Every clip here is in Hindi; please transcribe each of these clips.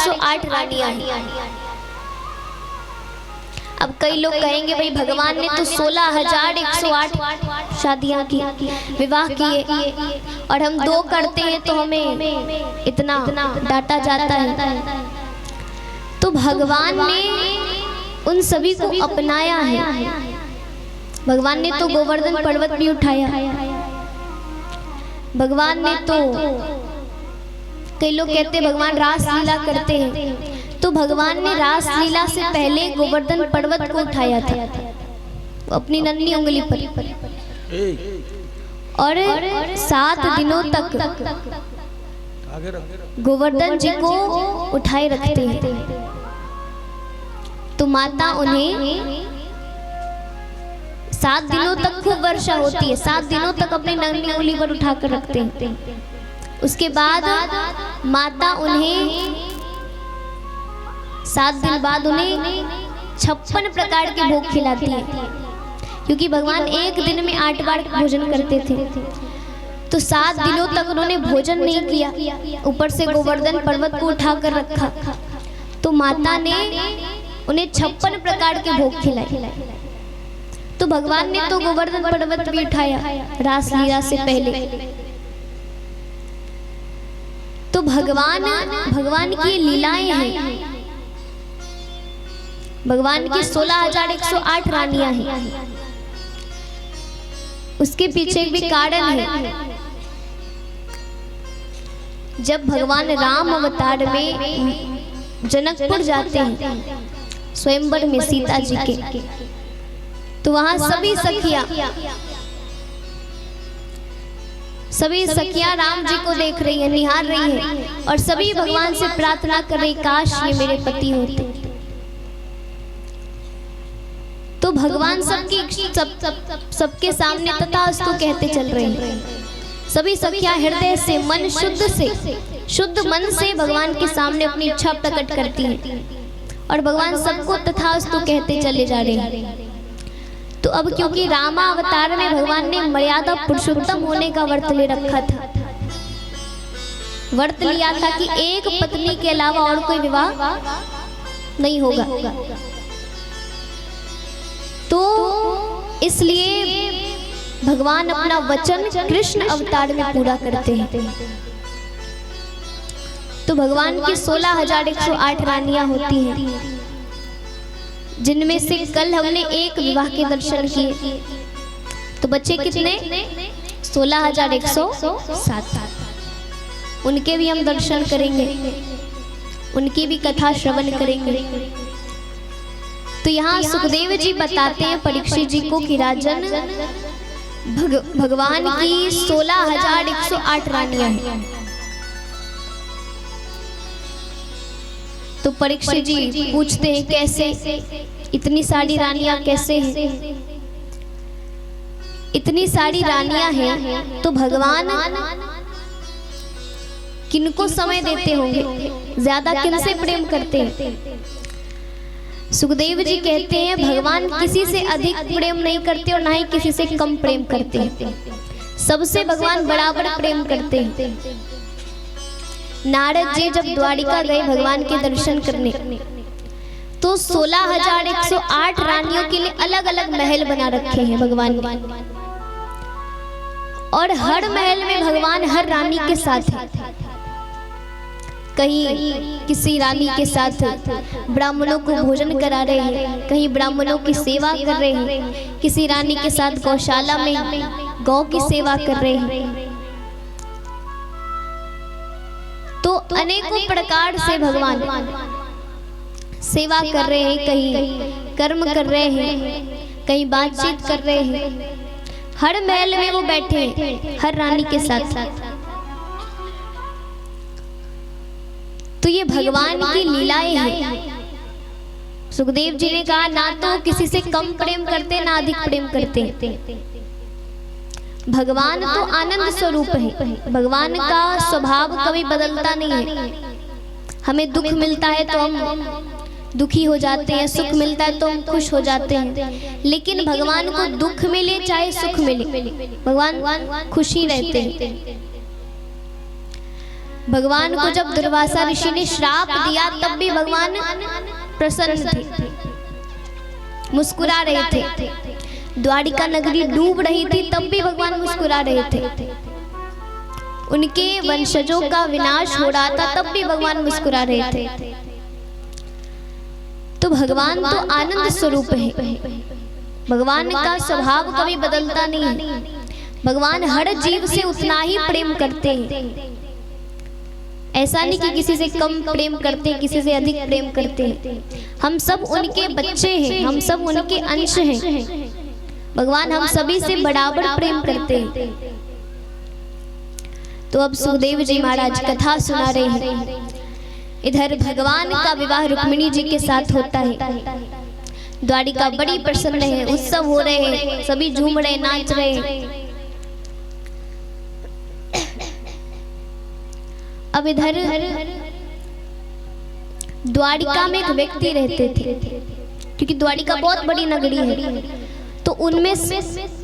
108 रानियां हैं। अब कई लोग कहेंगे भाई भगवान ने तो 16,108 शादियां की, विवाह किए, और हम 2 करते हैं तो हमें इतना डांटा जाता है। तो भगवान ने उन सभी को अपनाया है। भगवान ने तो गोवर्धन पर्वत भी उठाया। भगवान ने तो, कई लोग कहते हैं भगवान रास लीला करते हैं, तो भगवान ने रास लीला से पहले गोवर्धन पर्वत को उठाया था अपनी नन्ही उंगली पर, और 7 दिनों तक गोवर्धन जी को उठाए रखते हैं। तो माता उन्हें 7 दिनों तक खूब वर्षा होती है, 7 दिनों तक अपनी नन्ही उंगली पर उठाकर रखते हैं। उसके बाद माता उन्हें 7 दिन बाद उन्हें 56 प्रकार के भोग खिलाती है, क्योंकि भगवान एक दिन में 8 बार भोजन करते थे। तो 7 दिनों तक उन्होंने भोजन नहीं किया, ऊपर से गोवर्धन पर्वत को उठाकर रखा। तो माता ने उन्हें 56 प्रकार के भोग खिलाए। तो भगवान ने तो गोवर्धन पर्वत भी उठाया रास लीला से पहले। तो भगवान की लीलाएं हैं। भगवान की 16,108 रानियां हैं। उसके पीछे भी कारण है। जब भगवान राम अवतार में जनकपुर जाते हैं स्वयंवर में सीता जी के, तो वहां सभी सखियां राम जी को देख रही हैं, निहार रही हैं, और सभी भगवान से प्रार्थना कर रही, काश ये मेरे पति होते। तो भगवान सबके सामने तथास्तु कहते चल रहे हैं। सभी सखियां हृदय से, मन शुद्ध मन से भगवान के सामने अपनी इच्छा प्रकट करती हैं, और भगवान सबको तथास्तु कहते चले जा रहे हैं। तो अब क्योंकि रामा अवतार में भगवान ने मर्यादा पुरुषोत्तम होने का व्रत ले रखा था, व्रत लिया था कि एक पत्नी के अलावा और कोई विवाह नहीं होगा। तो इसलिए भगवान अपना वचन कृष्ण अवतार में पूरा करते हैं। तो भगवान की 16,108 रानियां होती हैं, जिनमें से कल हमने एक विवाह के दर्शन किए। तो बच्चे कितने? 16,107। उनके भी हम दर्शन करेंगे, उनकी भी कथा श्रवण करेंगे। तो यहाँ सुखदेव जी बताते हैं परीक्षित जी को कि राजन, भगवान की 16,108 रानियां हैं। तो परीक्षित जी पूछते हैं कैसे इतनी सारी रानियां कैसे हैं? इतनी सारी रानियां हैं तो भगवान किनको समय देते होंगे, ज्यादा किनसे प्रेम करते हैं? सुखदेव जी कहते हैं भगवान किसी से अधिक प्रेम नहीं करते और ना ही किसी से कम प्रेम करते हैं। सबसे भगवान बराबर प्रेम करते हैं। नारद जी जब द्वारिका गए भगवान के दर्शन करने, तो 16,108 रानियों के लिए अलग अलग महल बना रखे हैं भगवान ने, और हर महल में भगवान हर रानी के साथ है। कहीं किसी रानी के साथ ब्राह्मणों को भोजन करा रहे हैं, कहीं ब्राह्मणों की सेवा कर रहे हैं, किसी रानी के साथ गौशाला में गौ की सेवा कर रहे हैं। तो अनेकों प्रकार से भगवान सेवा कर रहे हैं, कहीं कर्म कर रहे हैं, कहीं बातचीत कर रहे हैं। हर महल में वो बैठे हैं हर रानी के साथ। तो ये भगवान की लीलाएं हैं। सुखदेव जी ने कहा ना तो किसी से कम प्रेम करते ना अधिक प्रेम करते। भगवान तो आनंद स्वरूप है, भगवान का स्वभाव कभी बदलता नहीं है। हमें दुख मिलता है तो हम दुखी हो जाते हैं, सुख मिलता है तो हम खुश हो जाते हैं, लेकिन भगवान को दुख मिले चाहे सुख मिले भगवान खुशी रहते हैं। भगवान को जब दुर्वासा ऋषि ने श्राप दिया तब भी भगवान प्रसन्न थे, मुस्कुरा रहे थे। द्वारिका नगरी डूब रही थी तब भी भगवान मुस्कुरा रहे थे। उनके वंशजों का विनाश हो रहा था तब भी भगवान मुस्कुरा रहे थे। तो भगवान तो आनंद स्वरूप है, भगवान का स्वभाव कभी बदलता नहीं है। भगवान हर जीव से उतना ही प्रेम करते हैं। ऐसा नहीं कि किसी से कम प्रेम करते हैं, किसी से अधिक प्रेम करते हैं। हम सब उनके बच्चे हैं, हम सब उनके अंश हैं। भगवान हम सभी से बराबर प्रेम करते हैं। तो अब सुखदेव जी महाराज कथा सुना रहे हैं। इधर भगवान का विवाह रुक्मिणी जी के साथ होता है। द्वारिका बड़ी प्रसन्न है, उत्सव हो रहे हैं, सभी झूम रहे, नाच रहे हैं। अब इधर द्वारिका में एक व्यक्ति रहते थे, क्योंकि द्वारिका बहुत बड़ी नगरी है। तो उनमें से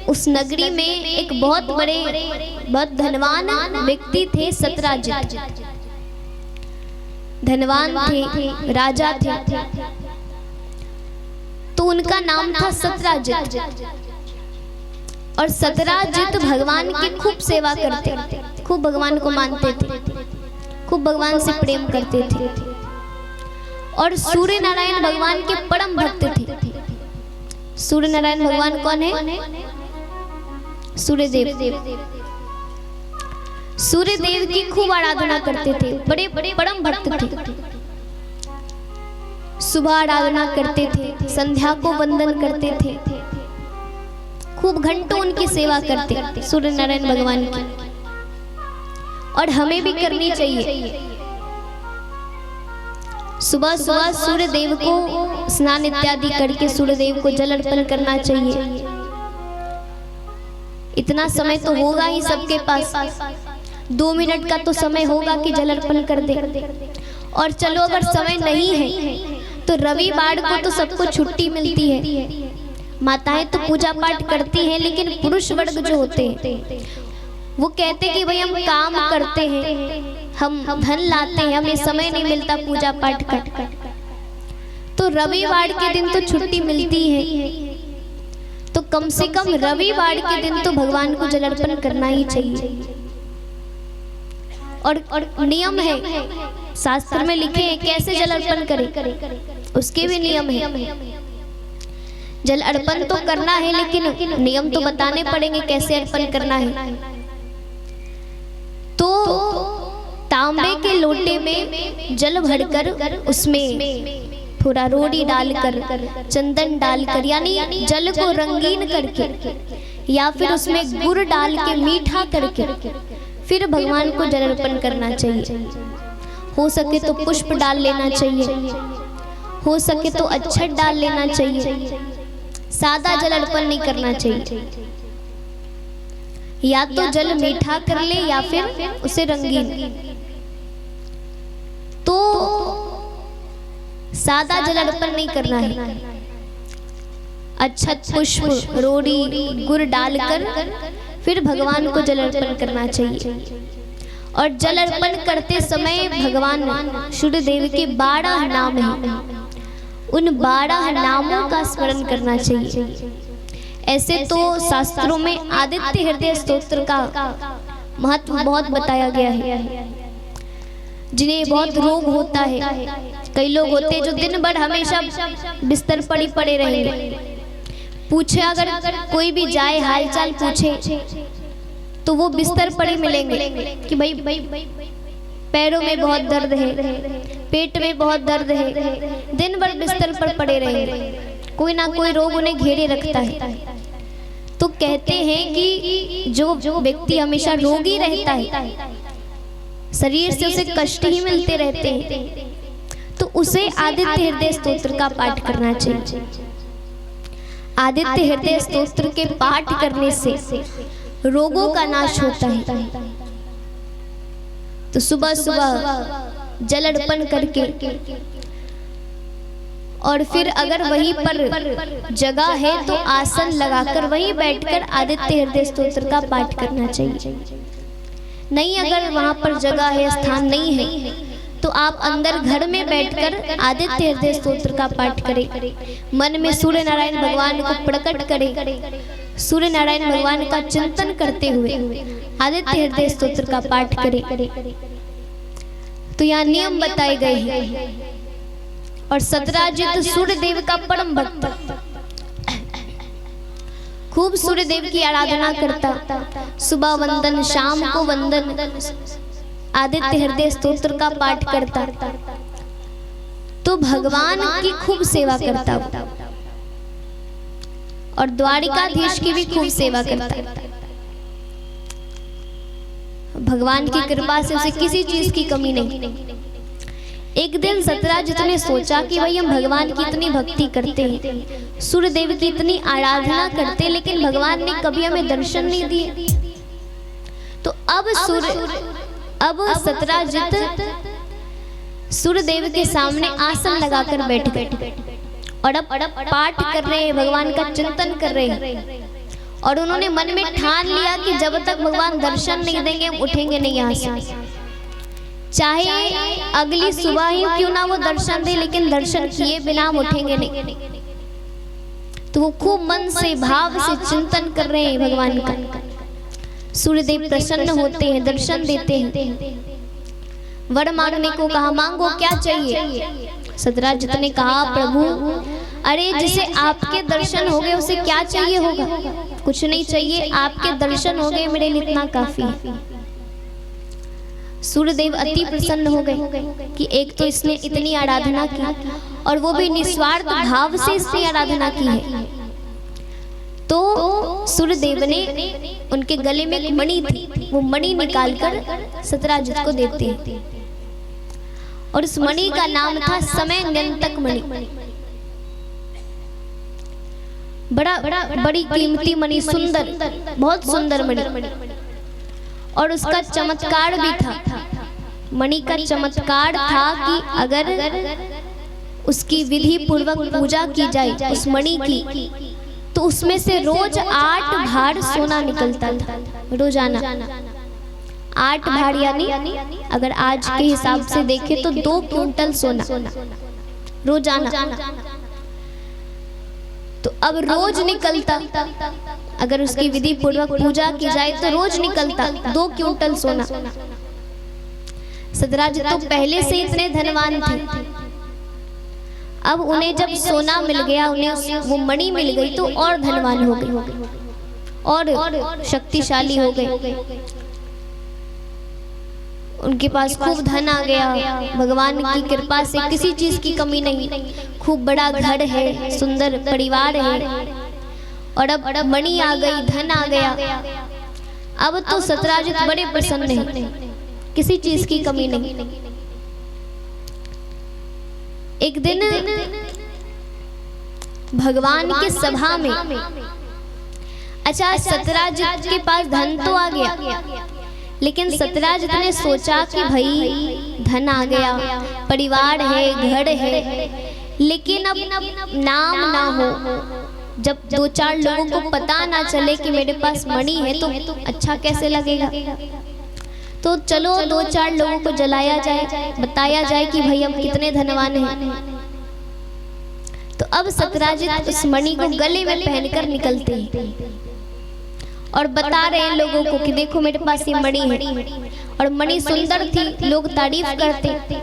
उस नगरी में एक बहुत बड़े बहुत धनवान व्यक्ति थे, सत्यराजित। धनवान थे, राजा थे। तो उनका नाम था सत्यराजित। और सत्यराजित भगवान की खूब सेवा करते, खूब भगवान को मानते थे, खूब भगवान से प्रेम करते थे। और सूर्य नारायण भगवान के परम भक्त थे। सूर्य नारायण भगवान कौन है? सूर्यदेव। सूर्यदेव की खूब आराधना करते थे, बड़े बड़े परम भक्त थे। सुबह आराधना करते थे, संध्या को वंदन करते थे, खूब घंटों उनकी सेवा करते सूर्य नारायण भगवान की। और हमें भी करनी चाहिए। सुबह सुबह सूर्य देव को स्नान इत्यादि करके सूर्य देव को जल अर्पण करना चाहिए। इतना समय तो होगा ही सबके पास, 2 मिनट का तो समय होगा कि जल अर्पण कर दे। और चलो अगर समय नहीं है तो रविवार को तो सबको छुट्टी मिलती है। माताएं तो पूजा पाठ करती हैं, लेकिन पुरुष वर्ग जो होते हैं वो कहते हैं कि भाई हम काम करते हैं, हम धन लाते हैं, हमें समय नहीं मिलता पूजा पाठ का। तो रविवार के दिन तो छुट्टी मिलती है, तो कम से कम रविवार के दिन तो भगवान को जल अर्पण करना ही चाहिए। और नियम है, शास्त्र में लिखे हैं कैसे जल अर्पण करें, उसके भी नियम है। जल अर्पण तो करना है, लेकिन नियम तो बताने पड़ेंगे कैसे अर्पण करना है। तो तांबे के लोटे में जल भरकर उसमें थोड़ा रोड़ी डालकर, चंदन डालकर, यानी जल को रंगीन करके, या फिर उसमें गुड़ डाल के मीठा करके फिर भगवान को जल अर्पण करना चाहिए। हो सके तो पुष्प डाल लेना चाहिए, हो सके तो अक्षत डाल लेना चाहिए। सादा जल अर्पण नहीं करना चाहिए। या तो जल मीठा कर ले या फिर उसे रंगीन। तो सादा जल अर्पण नहीं करना है। अक्षत, पुष्प, रोड़ी, गुड़ डालकर फिर भगवान को जल अर्पण करना चाहिए। और जल अर्पण करते समय भगवान सूर्यदेव के 12 नाम हैं, उन 12 नामों का स्मरण करना चाहिए। ऐसे तो शास्त्रों में आदित्य हृदय स्तोत्र का महत्व बहुत बताया गया है। जिन्हें बहुत रोग होता है, कई लोग होते हैं जो दिन भर हमेशा बिस्तर पर ही पड़े रहेंगे। पूछे अगर कोई भी जाए हालचाल पूछे तो वो बिस्तर पर ही मिलेंगे कि भाई पैरों में बहुत दर्द है, पेट में बहुत दर्द है, दिन भर बिस्तर पर पड़े रहेंगे। कोई ना कोई रोग उन्हें घेरे रखता है। तो कहते हैं कि जो व्यक्ति हमेशा रोगी रहता है, शरीर से उसे कष्ट ही मिलते रहते हैं, तो उसे आदित्य हृदय स्तोत्र का पाठ करना चाहिए। आदित्य हृदय स्तोत्र के पाठ करने से रोगों का नाश होता है। तो सुबह सुबह जल अर्पण करके और फिर अगर वहीं पर जगह है तो आसन लगाकर वहीं बैठकर आदित्य हृदय स्तोत्र का पाठ करना चाहिए। नहीं, अगर वहाँ पर जगह है, स्थान नहीं है, तो आप अंदर घर में बैठकर आदित्य हृदय स्तोत्र का पाठ करें। मन में सूर्य नारायण भगवान को प्रकट करें। सूर्य नारायण भगवान का चिंतन करते हुए आदित्य हृदय स्तोत्र का पाठ करें। तो यहाँ नियम बताए गए हैं। और सतराजित सूर्य देव का परम भक्त, खूब सूर्य देव की आराधना करता, सुबह वंदन, शाम को वंदन, आदित्य हृदय स्तोत्र का पाठ करता, तो भगवान की खूब सेवा करता और द्वारिकाधीश की भी खूब सेवा करता। भगवान की कृपा से उसे किसी चीज की कमी नहीं। एक दिन सतराजित ने सोचा कि भाई हम भगवान की इतनी भक्ति करते हैं, सूर्य देव की इतनी आराधना करते हैं, लेकिन भगवान ने कभी हमें दर्शन नहीं दिए। तो अब सतराजित सूर्य देव के सामने आसन लगाकर बैठ गए और अब पाठ कर रहे हैं, भगवान का चिंतन कर रहे हैं। और उन्होंने मन में ठान लिया कि जब तक भगवान दर्शन नहीं देंगे हम उठेंगे नहीं यहाँ से, चाहे अगली सुबह ही क्यों ना वो दर्शन दे, लेकिन दर्शन किए बिना हम उठेंगे नहीं। तो वो खूब मन से भाव से चिंतन कर रहे हैं भगवान का। सूर्यदेव प्रसन्न होते हैं, दर्शन देते हैं। वर मांगने को कहा, मांगो क्या चाहिए। सतराजित ने कहा, प्रभु अरे जिसे आपके दर्शन हो गए उसे क्या चाहिए होगा, कुछ नहीं चाहिए, आपके दर्शन हो गए मेरे लिए इतना काफी है। सूर्यदेव अति प्रसन्न हो गए कि एक तो इसने इतनी आराधना की और वो भी निस्वार्थ भाव से इसने आराधना की है। तो सूर्यदेव ने उनके गले में एक मणि थी, वो मणि निकालकर सतराजित को देते हैं और उस मणि का नाम था समय नियंतक मणि। बड़ी कीमती मणि, सुंदर, बहुत सुंदर मणि। और उसका चमत्कार भी था। मणि का चमत्कार था कि अगर उसकी विधि पूर्वक पूजा की जाए उस मणि की, तो उसमें से रोज 8 भार सोना निकलता था, रोजाना 8 भार, यानी अगर आज के हिसाब से देखें तो 2 क्विंटल सोना रोजाना। तो अब रोज निकलता, अगर उसकी विधि पूर्वक पूजा की जाए तो रोज निकलता 2 क्विंटल सोना। सतराजित तो पहले से इतने धनवान थे, अब उन्हें जब सोना मिल गया, उन्हें वो मणि मिल गई, तो और धनवान हो गए और शक्तिशाली हो गए। उनके पास खूब धन आ गया, भगवान की कृपा से किसी चीज की कमी नहीं, खूब बड़ा घर है, सुंदर परिवार है, और अब मणि आ गई, धन आ गया। अब तो सतराजित बड़े प्रसन्न हैं, किसी चीज की कमी नहीं। एक दिन भगवान के सभा में, अच्छा सतराजित के पास धन तो आ गया, लेकिन सतराजित ने सोचा कि भाई धन आ गया, परिवार है, घर है, लेकिन अब नाम ना हो, जब 2-4 लोगों को पता ना चले कि मेरे पास मणि है तो अच्छा कैसे लगेगा। तो चलो 2-4 लोगों को जलाया जाए, बताया जाए कि भाई हम कितने धनवान हैं। तो अब सतराजित उस मणि को गले में पहनकर निकलते हैं और बता रहे हैं लोगों को कि देखो मेरे पास ये मणि है, और मणि सुंदर थी, लोग तारीफ करते।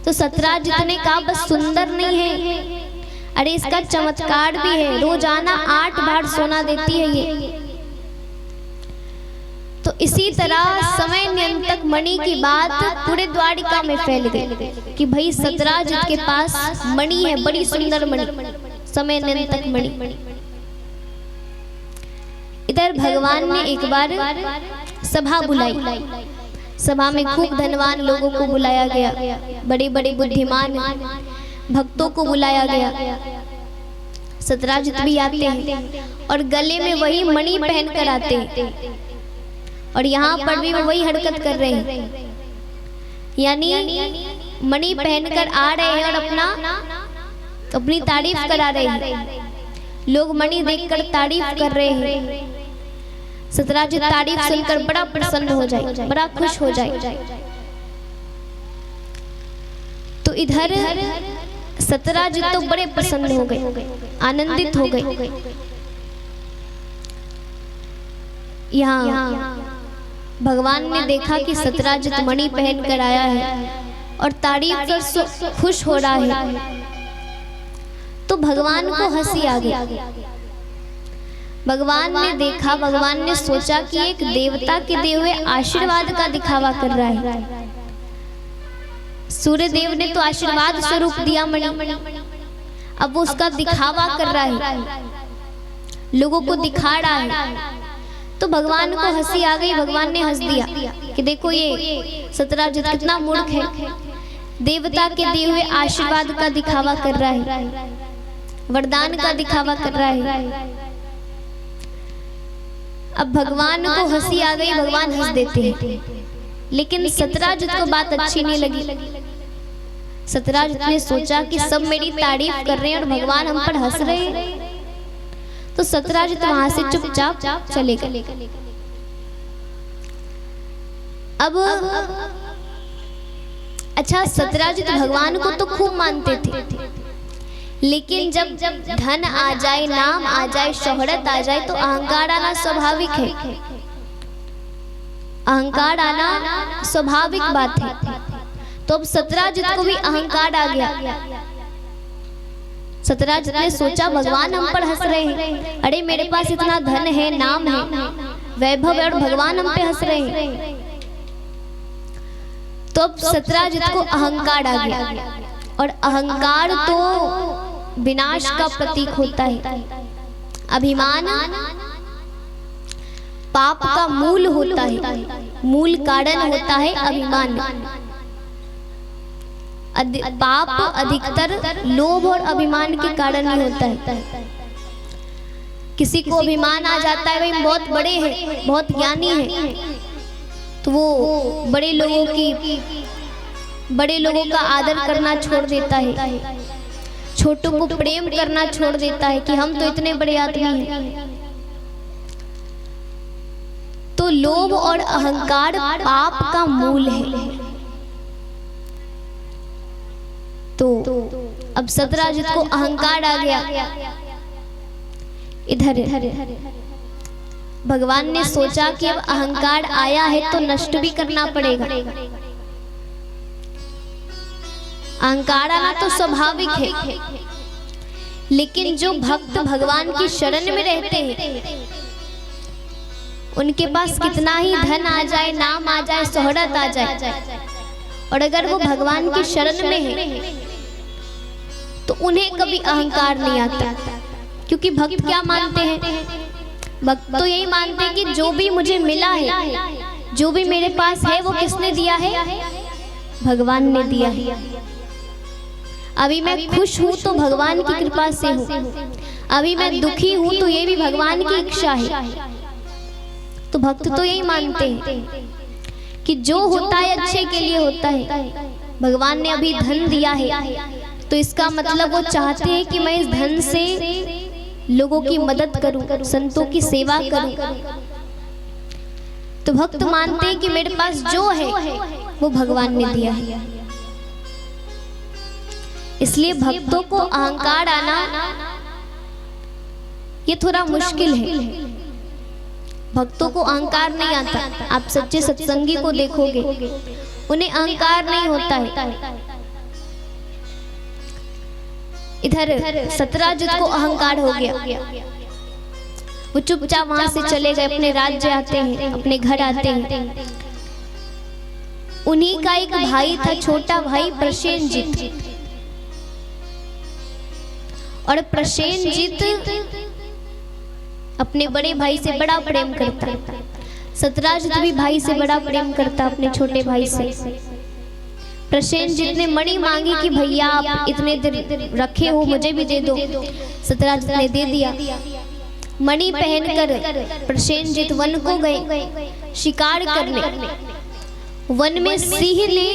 तो सतराजित ने कहा बस सुंदर नहीं है, अरे इसका चमत्कार भी है, रोजाना 8 भार सोना देती है ये। तो इसी तरह समय नियंतक मणि की बात पूरे द्वारिका में फैल गई कि भाई सतराजित के पास मणि है, बड़ी सुंदर मणि, समय नियंतक मणि। इधर भगवान ने एक बार सभा बुलाई, सभा में खूब धनवान लोगों को बुलाया गया, बड़े बड़े बुद्धिमान भक्तों को बुलाया गया। सतराजित भी आते हैं और गले में वही मणि पहन कर आते हैं, और यहाँ पर भी वही हरकत कर रहे हैं, यानी मणि पहनकर आ रहे हैं और अपनी तारीफ करा रहे हैं। लोग मणि देखकर तारीफ कर रहे हैं। सत्यराजित तारीफ सुनकर बड़ा प्रसन्न हो जाए, बड़ा खुश हो जाए। तो इधर सत्यराजित तो बड़े प्रसन्न हो गए, आनंदित हो गए। यहाँ भगवान ने देखा कि सत्यराजित मणि पहन कर आया है और तारीफ कर खुश हो रहा है, तो भगवान को हंसी आ गई। भगवान ने देखा, भगवान ने सोचा कि एक देवता के दिए हुए आशीर्वाद का दिखावा कर रहा है। सूर्य देव ने तो आशीर्वाद स्वरूप दिया मणि, अब वो उसका दिखावा कर रहा है, लोगों को दिखा रहा है। तो भगवान को हंसी आ गई। भगवान ने हंस दिया कि देखो ये सत्यराजित कितना मूर्ख है, देवता के दिए हुए आशीर्वाद का दिखावा कर रहा है, वरदान का दिखावा कर रहा है। अब भगवान को हंसी आ गई, भगवान हंस देते हैं, लेकिन सत्यराजित को बात अच्छी नहीं लगी। सत्यराजित ने सोचा कि सब मेरी तारीफ कर रहे हैं और भगवान हम पर हंस रहे हैं, तो सत्यराजित वहां से चुपचाप चले गए। अब अच्छा, सत्यराजित भगवान को तो खूब मानते थे, लेकिन जब धन आ जाए, नाम आ जाए, शोहरत आ जाए तो अहंकार आना स्वाभाविक है। अहंकार आना स्वाभाविक बात है। तो अब सत्यराजित को भी अहंकार आ गया। सत्यराजित ने सोचा भगवान हम पर हंस रहे हैं, अरे मेरे पास इतना धन है, नाम है, वैभव है, और भगवान हम पे हंस रहे हैं। तो अब सत्यराजित को अहंकार आ गया, और अहंकार तो विनाश का प्रतीक होता है। अभिमान पाप का मूल होता है, मूल कारण होता है अभिमान। पाप अधिकतर लोभ और अभिमान के कारण ही होता है। किसी को अभिमान आ जाता है, भाई बहुत बड़े हैं, बहुत ज्ञानी हैं, तो वो बड़े लोगों का आदर करना छोड़ देता है, छोटों को प्रेम करना छोड़ देता है कि हम तो इतने बड़े आदमी हैं। तो लोभ और अहंकार पाप का मूल है। तो अब सत्यराजित को अहंकार आ गया। इधर भगवान ने सोचा कि अब अहंकार आया है तो नष्ट भी करना पड़ेगा। अहंकार आना तो स्वाभाविक है, लेकिन जो भक्त भगवान की शरण में रहते हैं, उनके पास कितना ही धन आ जाए, नाम आ जाए, शोहरत आ जाए, और अगर वो भगवान की शरण में है तो उन्हें कभी अहंकार नहीं आता। क्योंकि भक्त क्या मानते हैं? भक्त तो यही मानते हैं कि जो भी मुझे मिला है, जो भी मेरे पास है, वो किसने दिया है? भगवान ने दिया है। अभी मैं खुश हूं तो भगवान की कृपा से हूं, अभी मैं दुखी हूं तो ये भी भगवान की इच्छा है। तो भक्त तो यही मानते हैं कि जो होता है अच्छे के लिए होता है। भगवान ने अभी धन दिया है तो इसका मतलब वो चाहते हैं कि मैं इस धन से लोगों की मदद करूं, संतों की सेवा करूं। तो भक्त मानते हैं कि मेरे पास जो है वो भगवान ने दिया है। इसलिए भक्तों को अहंकार आना ये थोड़ा मुश्किल है। भक्तों को अहंकार नहीं आता। आप सच्चे सत्संगी को देखोगे, उन्हें अहंकार नहीं होता है। इधर सत्यराजित को अहंकार हो गया। वो चुपचाप वहां से चले गए, अपने राज्य आते हैं, अपने घर आते हैं। उन्हीं का एक भाई था, छोटा भाई प्रसेनजित। और प्रसेनजित अपने बड़े भाई से बड़ा प्रेम करता। सत्यराजित भी भाई से बड़ा प्रेम करता, अपने छोटे भाई से। प्रसेनजित ने मणि मांगी कि भैया आप इतने दिन रखे हो, मुझे भी दे दो। सत्यराजित ने दे दिया। मणि पहनकर प्रसेनजित वन को गए शिकार करने। वन में सिंह ने,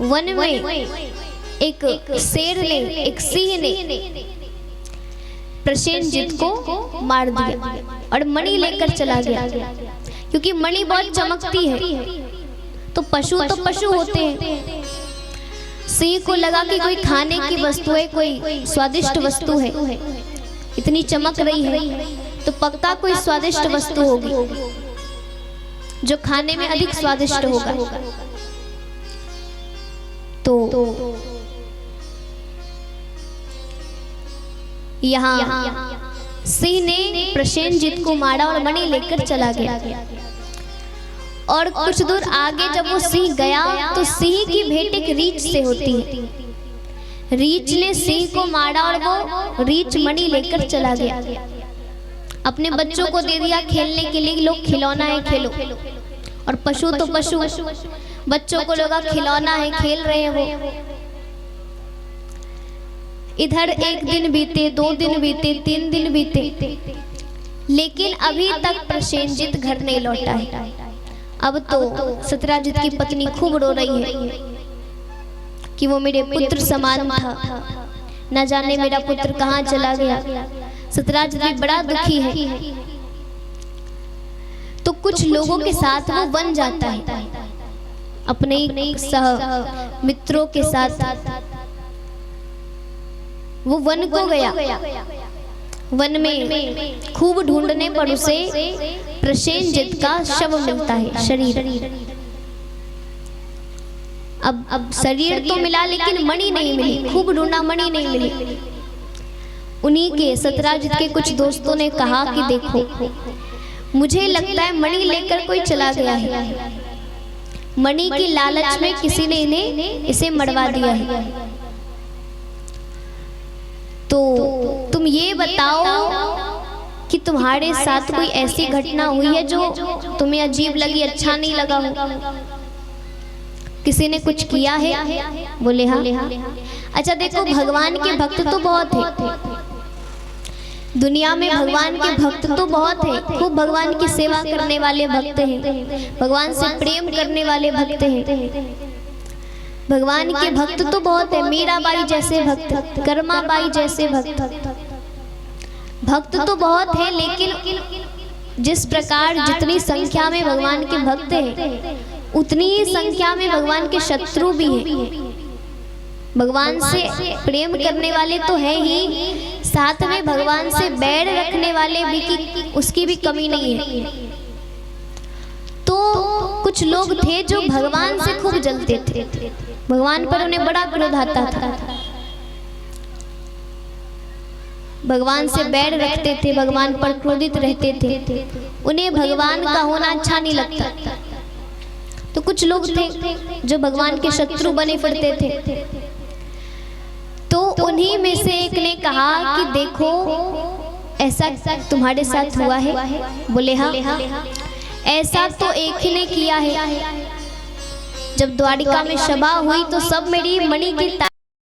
वन में एक शेर ने, एक सिंह ने प्रसेनजित को मार दिया और मणि लेकर चला गया, क्योंकि मणि बहुत चमकती है। तो पशु होते हैं। सिंह को लगा कि कोई खाने की वस्तु है, कोई स्वादिष्ट वस्तु है, इतनी चमक रही है तो पक्का कोई स्वादिष्ट वस्तु होगी जो खाने में अधिक स्वादिष्ट होगा। तो यहाँ सिंह ने प्रसेनजित को मारा और मणि लेकर चला गया। और कुछ दूर आगे जब वो सिंह गया तो सिंह की भेंट एक रीछ से होती है। रीछ ने सिंह को मारा और वो रीछ मणि लेकर चला गया। अपने बच्चों को दे दिया खेलने के लिए, लोग खिलौना है खेलो। और पशु तो पशु, बच्चों को लगा खिलौना है, खेल रहे हैं वो। इधर एक दिन बीते, 2 दिन बीते, 3 दिन बीते, लेकिन अभी तक प्रसेनजित घर नहीं लौटा है। अब तो सत्यराजित की पत्नी खूब रो रही है कि वो मेरे पुत्र समान था, न जाने मेरा पुत्र कहाँ चला गया। सत्यराजित भी बड़ा दुखी है। तो कुछ लोगों के साथ वो वन जाता है, अपने सह मित्रों के साथ वो वन को गया। वन में खूब ढूंढने पर उसे प्रसेनजित का शव मिलता है, शरीर। अब शरीर तो मिला लेकिन मणि नहीं मिली। खूब ढूंढा, मणि नहीं मिली। उन्हीं के सत्यराजित के कुछ दोस्तों ने कहा कि देखो, मुझे लगता है मणि लेकर कोई चला गया है। मणि की लालच में किसी ने इसे मरवा दिया है। तो तुम ये बताओ कि तुम्हारे साथ कोई ऐसी घटना हुई है जो तुम्हें अजीब लगी, अच्छा नहीं लगा हो? किसी ने कुछ किया है? बोले हाँ। अच्छा देखो, भगवान के भक्त तो बहुत है दुनिया में। भगवान के भक्त तो बहुत है, खूब भगवान की सेवा करने वाले भक्त हैं, भगवान से प्रेम करने वाले भक्त हैं। भगवान के भक्त तो बहुत है, मीराबाई जैसे भक्त, कर्माबाई जैसे भक्त तो बहुत है। लेकिन जिस प्रकार जितनी संख्या में भगवान के भक्त हैं, उतनी ही संख्या में भगवान के शत्रु भी हैं। भगवान से प्रेम करने वाले तो है ही, साथ में भगवान से बैर रखने वाले भी की उसकी भी कमी नहीं है। तो कुछ लोग थे जो भगवान से खूब जलते थे, भगवान पर उन्हें बड़ा क्रोध आता था, भगवान से बैर रखते थे, भगवान पर क्रोधित रहते थे, उन्हें भगवान का होना अच्छा नहीं लगता। तो कुछ लोग थे जो भगवान के शत्रु बने फिरते थे। तो उन्हीं में से एक ने कहा कि देखो, ऐसा तुम्हारे साथ हुआ है? बोले हाँ। ऐसा तो एक ही ने किया है। जब द्वारिका में सभा हुई तो सब मेरी मणि की